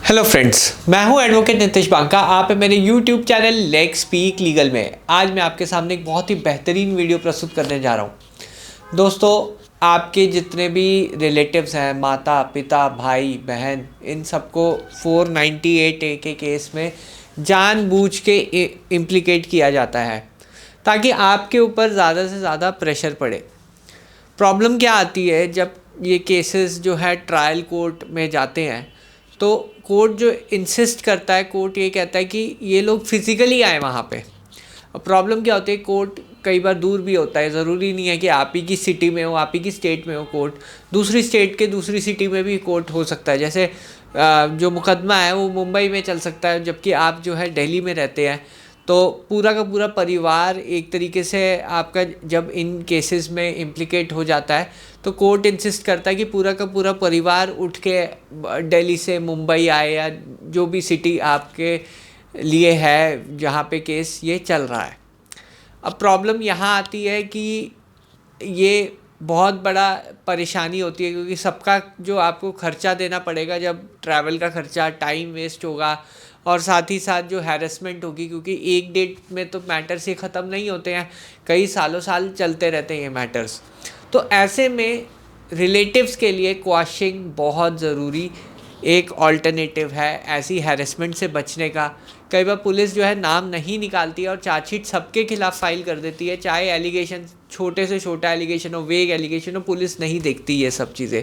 Hello friends, मैं हूं advocate Nitesh Banka. आप है मेरे YouTube channel let's speak legal में। आज मैं आपके सामने एक बहुत ही बेहतरीन वीडियो प्रस्तुत करने जा रहा हूं। दोस्तों, आपके जितने भी रिलेटिव्स हैं, माता पिता भाई बहन, इन सबको 498A के केस में जानबूझ के इम्प्लिकेट किया जाता है ताकि आपके ऊपर ज़्यादा से ज़्यादा प्रेशर पड़े। प्रॉब्लम क्या आती है जब ये केसेस जो है ट्रायल कोर्ट में जाते हैं, तो कोर्ट जो इंसिस्ट करता है, कोर्ट ये कहता है कि ये लोग फिज़िकली आए वहाँ पे। अब प्रॉब्लम क्या होती है, कोर्ट कई बार दूर भी होता है। ज़रूरी नहीं है कि आप ही की सिटी में हो, आप ही की स्टेट में हो कोर्ट। दूसरी स्टेट के दूसरी सिटी में भी कोर्ट हो सकता है। जैसे जो मुकदमा है वो मुंबई में चल सकता है, जबकि आप जो है दिल्ली में रहते हैं। तो पूरा का पूरा परिवार एक तरीके से आपका जब इन केसेस में इम्प्लिकेट हो जाता है, तो कोर्ट इंसिस्ट करता है कि पूरा का पूरा परिवार उठ के दिल्ली से मुंबई आए, या जो भी सिटी आपके लिए है जहाँ पे केस ये चल रहा है। अब प्रॉब्लम यहाँ आती है कि ये बहुत बड़ा परेशानी होती है, क्योंकि सबका जो आपको खर्चा देना पड़ेगा, जब ट्रैवल का खर्चा, टाइम वेस्ट होगा, और साथ ही साथ जो हैरेसमेंट होगी, क्योंकि एक डेट में तो मैटर्स ये ख़त्म नहीं होते हैं, कई सालों साल चलते रहते हैं ये मैटर्स। तो ऐसे में रिलेटिव्स के लिए क्वाशिंग बहुत ज़रूरी एक ऑल्टरनेटिव है ऐसी हैरेसमेंट से बचने का। कई बार पुलिस जो है नाम नहीं निकालती है और चार्जशीट सबके खिलाफ फाइल कर देती है, चाहे एलिगेशन छोटे से छोटा एलिगेशन हो, वेग एलिगेशन हो, पुलिस नहीं देखती ये सब चीज़ें।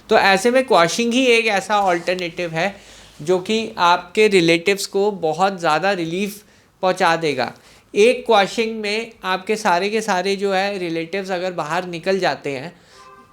तो ऐसे में क्वाशिंग ही एक ऐसा ऑल्टरनेटिव है जो कि आपके रिलेटिव्स को बहुत ज़्यादा रिलीफ पहुंचा देगा। एक क्वाशिंग में आपके सारे के सारे जो है रिलेटिव्स अगर बाहर निकल जाते हैं,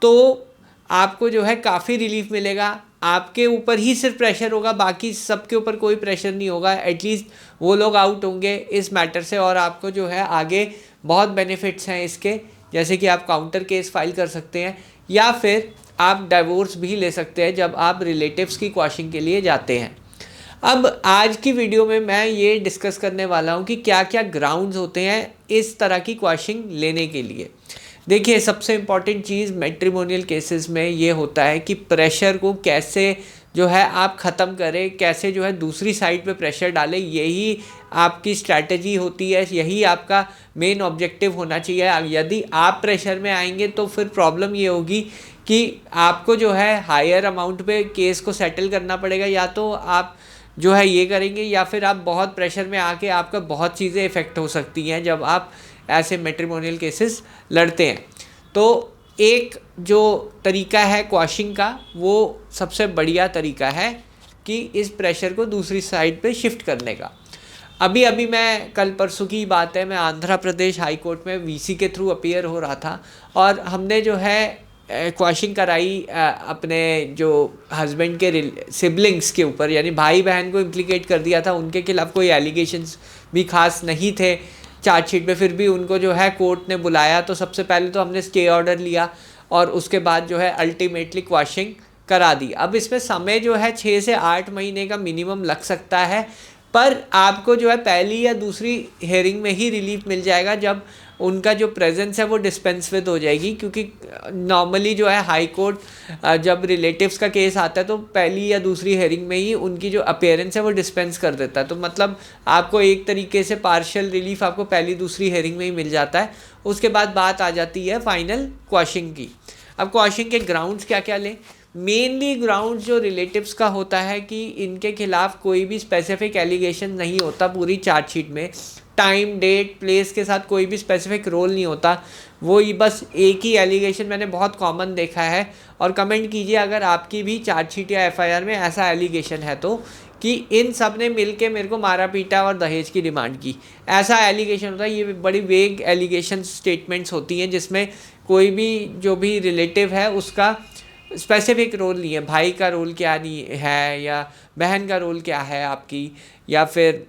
तो आपको जो है काफ़ी रिलीफ मिलेगा। आपके ऊपर ही सिर्फ प्रेशर होगा, बाकी सबके ऊपर कोई प्रेशर नहीं होगा। एटलीस्ट वो लोग आउट होंगे इस मैटर से, और आपको जो है आगे बहुत बेनिफिट्स हैं इसके। जैसे कि आप काउंटर केस फाइल कर सकते हैं, या फिर आप डाइवोर्स भी ले सकते हैं जब आप रिलेटिव्स की क्वाशिंग के लिए जाते हैं। अब आज की वीडियो में मैं ये डिस्कस करने वाला हूँ कि क्या क्या ग्राउंड्स होते हैं इस तरह की क्वाशिंग लेने के लिए। देखिए, सबसे इम्पॉर्टेंट चीज़ मैट्रिमोनियल केसेस में ये होता है कि प्रेशर को कैसे जो है आप ख़त्म करें, कैसे जो है दूसरी साइड पे प्रेशर डालें, यही आपकी स्ट्रैटेजी होती है, यही आपका मेन ऑब्जेक्टिव होना चाहिए। यदि आप प्रेशर में आएंगे तो फिर प्रॉब्लम ये होगी कि आपको जो है हायर अमाउंट पे केस को सेटल करना पड़ेगा। या तो आप जो है ये करेंगे, या फिर आप बहुत प्रेशर में आके आपका बहुत चीज़ें इफ़ेक्ट हो सकती हैं जब आप ऐसे मैट्रिमोनियल केसेस लड़ते हैं। तो एक जो तरीका है क्वाशिंग का, वो सबसे बढ़िया तरीका है कि इस प्रेशर को दूसरी साइड पे शिफ्ट करने का। अभी मैं कल परसों की बात है, मैं आंध्र प्रदेश हाई कोर्ट में वीसी के थ्रू अपीयर हो रहा था, और हमने जो है क्वाशिंग कराई अपने जो हस्बैंड के सिबलिंग्स के ऊपर, यानी भाई बहन को इम्प्लिकेट कर दिया था। उनके खिलाफ कोई एलिगेशंस भी खास नहीं थे चार्जशीट में, फिर भी उनको जो है कोर्ट ने बुलाया। तो सबसे पहले तो हमने स्टे ऑर्डर लिया, और उसके बाद जो है अल्टीमेटली क्वाशिंग करा दी। अब इसमें समय जो है 6 से 8 महीने का मिनिमम लग सकता है, पर आपको जो है पहली या दूसरी हेयरिंग में ही रिलीफ मिल जाएगा, जब उनका जो प्रेजेंस है वो डिस्पेंस विद हो जाएगी। क्योंकि नॉर्मली जो है हाई कोर्ट जब रिलेटिव्स का केस आता है, तो पहली या दूसरी हेयरिंग में ही उनकी जो अपीयरेंस है वो डिस्पेंस कर देता है। तो मतलब आपको एक तरीके से पार्शियल रिलीफ आपको पहली दूसरी हेयरिंग में ही मिल जाता है। उसके बाद बात आ जाती है फाइनल क्वाशिंग की। अब क्वाशिंग के ग्राउंड्स क्या क्या लें? मेनली ग्राउंड जो रिलेटिव्स का होता है कि इनके खिलाफ कोई भी स्पेसिफिक एलिगेशन नहीं होता पूरी चार्जशीट में। टाइम, डेट, प्लेस के साथ कोई भी स्पेसिफिक रोल नहीं होता। वो ही बस एक ही एलिगेशन मैंने बहुत कॉमन देखा है, और कमेंट कीजिए अगर आपकी भी चार्जशीट या एफआईआर में ऐसा एलिगेशन है तो, कि इन सब ने मिलके मेरे को मारा पीटा और दहेज की डिमांड की, ऐसा एलिगेशन होता है। ये बड़ी वेग एलिगेशन स्टेटमेंट्स होती हैं, जिसमें कोई भी जो भी रिलेटिव है उसका स्पेसिफिक रोल नहीं है। भाई का रोल क्या नहीं है, या बहन का रोल क्या है आपकी, या फिर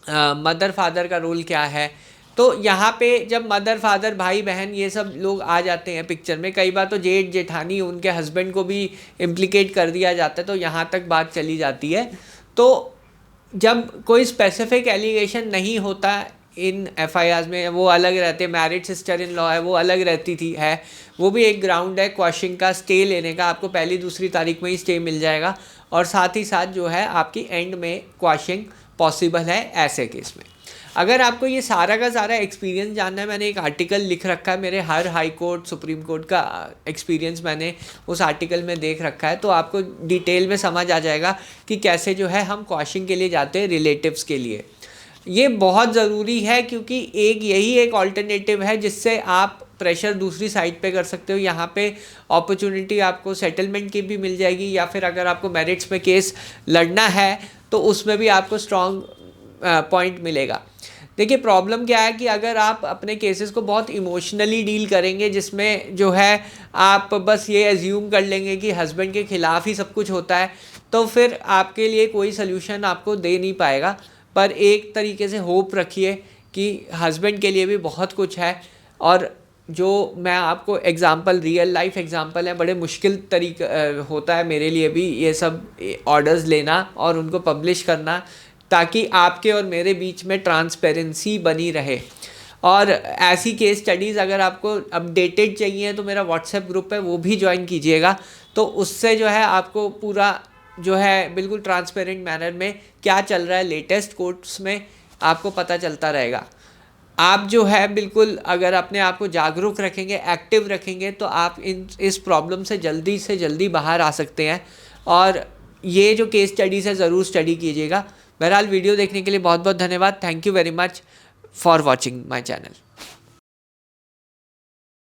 मदर फादर का रोल क्या है। तो यहाँ पे जब मदर फादर भाई बहन ये सब लोग आ जाते हैं पिक्चर में, कई बार तो जेठ जेठानी उनके हस्बैंड को भी इम्प्लिकेट कर दिया जाता है, तो यहाँ तक बात चली जाती है। तो जब कोई स्पेसिफिक एलिगेशन नहीं होता इन एफआईआर में, वो अलग रहते हैं। मैरिड सिस्टर इन लॉ है, वो अलग रहती थी है, वो भी एक ग्राउंड है क्वाशिंग का, स्टे लेने का। आपको पहली दूसरी तारीख में ही स्टे मिल जाएगा। और साथ ही साथ जो है आपकी एंड में क्वॉशिंग पॉसिबल है ऐसे केस में। अगर आपको ये सारा का सारा एक्सपीरियंस जानना है, मैंने एक आर्टिकल लिख रखा है, मेरे हर हाई कोर्ट सुप्रीम कोर्ट का एक्सपीरियंस मैंने उस आर्टिकल में देख रखा है, तो आपको डिटेल में समझ आ जाएगा कि कैसे जो है हम क्वॉशिंग के लिए जाते हैं रिलेटिव्स के लिए। ये बहुत ज़रूरी है क्योंकि यही एक ऑल्टरनेटिव है जिससे आप प्रेशर दूसरी साइड पे कर सकते हो। यहाँ पे अपॉर्चुनिटी आपको सेटलमेंट की भी मिल जाएगी, या फिर अगर आपको मेरिट्स में केस लड़ना है तो उसमें भी आपको स्ट्रॉन्ग पॉइंट मिलेगा। देखिए प्रॉब्लम क्या है कि अगर आप अपने केसेस को बहुत इमोशनली डील करेंगे, जिसमें जो है आप बस ये एज्यूम कर लेंगे कि हस्बैंड के ख़िलाफ़ ही सब कुछ होता है, तो फिर आपके लिए कोई सल्यूशन आपको दे नहीं पाएगा। पर एक तरीके से होप रखिए कि हस्बैंड के लिए भी बहुत कुछ है। और जो मैं आपको एग्ज़ाम्पल, रियल लाइफ एग्ज़ाम्पल है, बड़े मुश्किल तरीका होता है मेरे लिए भी ये सब ऑर्डर्स लेना और उनको पब्लिश करना, ताकि आपके और मेरे बीच में ट्रांसपेरेंसी बनी रहे। और ऐसी केस स्टडीज़ अगर आपको अपडेटेड चाहिए तो मेरा व्हाट्सएप ग्रुप है, वो भी ज्वाइन कीजिएगा। तो उससे जो है आपको पूरा जो है बिल्कुल ट्रांसपेरेंट मैनर में क्या चल रहा है लेटेस्ट कोर्ट्स में आपको पता चलता रहेगा। आप जो है बिल्कुल अगर अपने आप को जागरूक रखेंगे, एक्टिव रखेंगे, तो आप इस प्रॉब्लम से जल्दी बाहर आ सकते हैं। और ये जो केस स्टडीज़ है ज़रूर स्टडी कीजिएगा। बहरहाल वीडियो देखने के लिए बहुत बहुत धन्यवाद। Thank you very much for watching my channel.